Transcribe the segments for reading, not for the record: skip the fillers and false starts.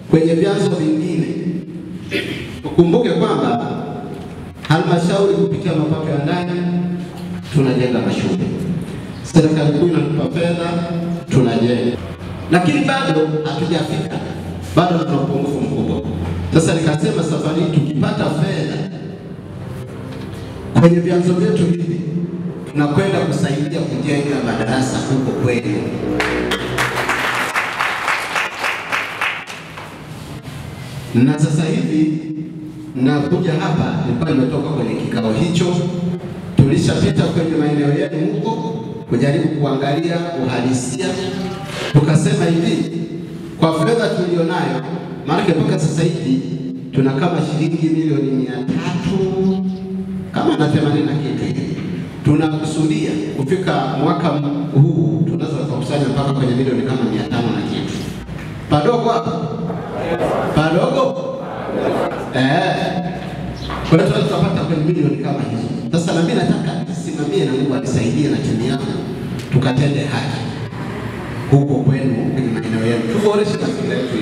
kwenye vyanzo vingine. Ukumbuke kwamba halmashauri kupitia mapato ya ndani tunajenga mashule. Serikali kuu inatupa fedha, tunajenga. Lakini bado hatujafika. Bado tuna upungufu mkubwa. Sasa nikasema safari hii tukipata fedha kwenye vyanzo vyetu hivi, tunakwenda kusaidia kujenga madarasa huko kwenu. Na sasa hivi nakuja hapa, nilikuwa nimetoka kwenye kikao hicho, tulishapita kwenye maeneo yenu huko kujaribu kuangalia uhalisia. Tukasema hivi, kwa fedha tulionayo, maana mpaka sasa hivi tuna kama shilingi milioni 300 kama na 80 na kitu. Tunakusudia kufika mwaka huu tunaweza kukusanya mpaka kwenye milioni kama 500 na kitu. Padogo hapo? Padogo? Kwa hiyo tutapata kwenye milioni kama hizo. Sasa na mimi nataka nisimamie na Mungu anisaidie na timu yangu tukatende haki huko kwenu kwenye maeneo yenu. Tuboreshe mazingira yetu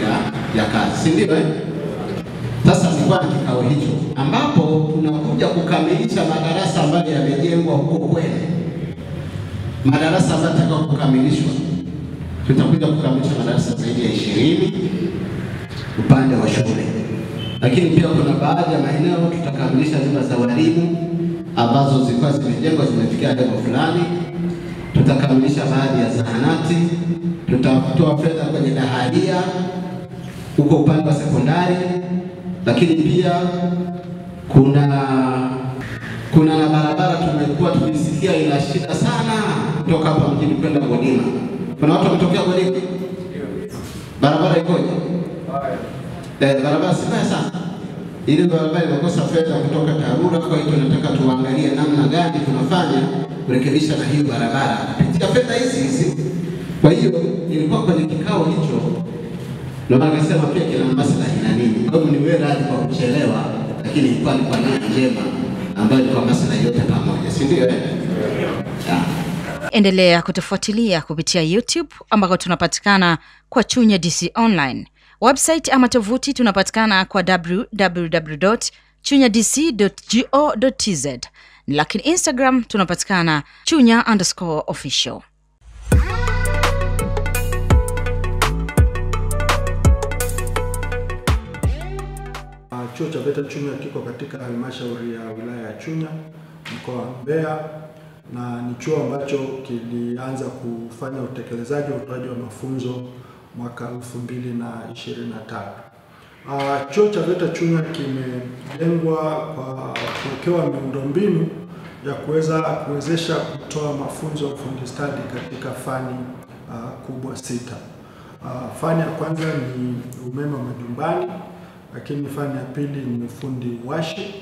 ya kazi, si ndio? Sasa nilikuwa na kikao hicho ambapo tunakuja kukamilisha madarasa ambayo yamejengwa huko kwenu. Madarasa ambayo yanataka kukamilishwa. Tutakuja kukamilisha madarasa zaidi ya 20 upande wa shule. Lakini pia kuna baadhi ya maeneo tutakamilisha nyumba za walimu ambazo zilikuwa zimejengwa zimefikia level fulani. Tutakamilisha baadhi ya zahanati, tutatoa fedha kwenye daharia huko upande wa sekondari. Lakini pia kuna na barabara tumekuwa tukisikia ina shida sana kutoka hapa mjini kwenda Godima. Kuna watu wametokea Godima. Barabara ikoje? Barabara si mbaya sana. Ile barabara inakosa fedha kutoka TARURA, kwa hiyo tunataka tuangalie namna gani tunafanya kurekebisha na hiyo barabara kupitia fedha hizi. Kwa hiyo nilikuwa kwenye kikao hicho na nikasema pia kina maslahi na nini. Kwa hiyo niwe radhi kwa kuchelewa, lakini ilikuwa ni kwa nia njema ambayo ni kwa maslahi yote pamoja, si ndio? Endelea kutufuatilia kupitia YouTube ambako tunapatikana kwa Chunya DC Online. Website ama tovuti tunapatikana kwa www.chunyadc.go.tz. Lakini Instagram tunapatikana @chunya_official. Chuo cha VETA Chunya kiko katika halmashauri ya wilaya ya Chunya, mkoa wa Mbeya, na ni chuo ambacho kilianza kufanya utekelezaji wa utoaji wa mafunzo mwaka 2023. Chuo cha VETA Chunya kimejengwa kwa kuwekewa miundombinu ya kuwezesha kutoa mafunzo ya ufundi stadi katika fani kubwa 6. Fani ya kwanza ni umeme wa majumbani, lakini fani ya pili ni ufundi washi,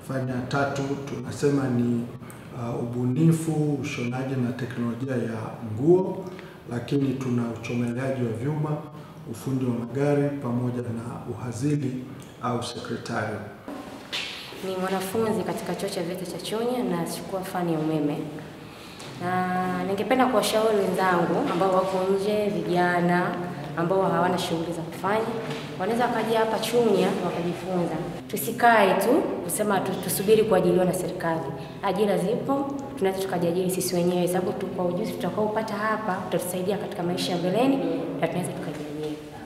fani ya tatu tunasema ni ubunifu, ushonaji na teknolojia ya nguo, lakini tuna uchomeleaji wa vyuma, ufundi wa magari pamoja na uhazili au sekretari. Ni mwanafunzi katika chuo cha VETA cha Chunya na nachukua fani ya umeme. Na ningependa kuwashauri wenzangu ambao wako nje, vijana ambao hawana shughuli za kufanya, wanaweza kaja hapa Chunya wakajifunza. Tusikae tu kusema tusubiri kuajiriwa na serikali. Ajira zipo, tunaweza tukajiajiri sisi wenyewe, sababu kwa ujuzi tutakaopata hapa utatusaidia katika maisha ya mbeleni na tunaweza tukajiajiri.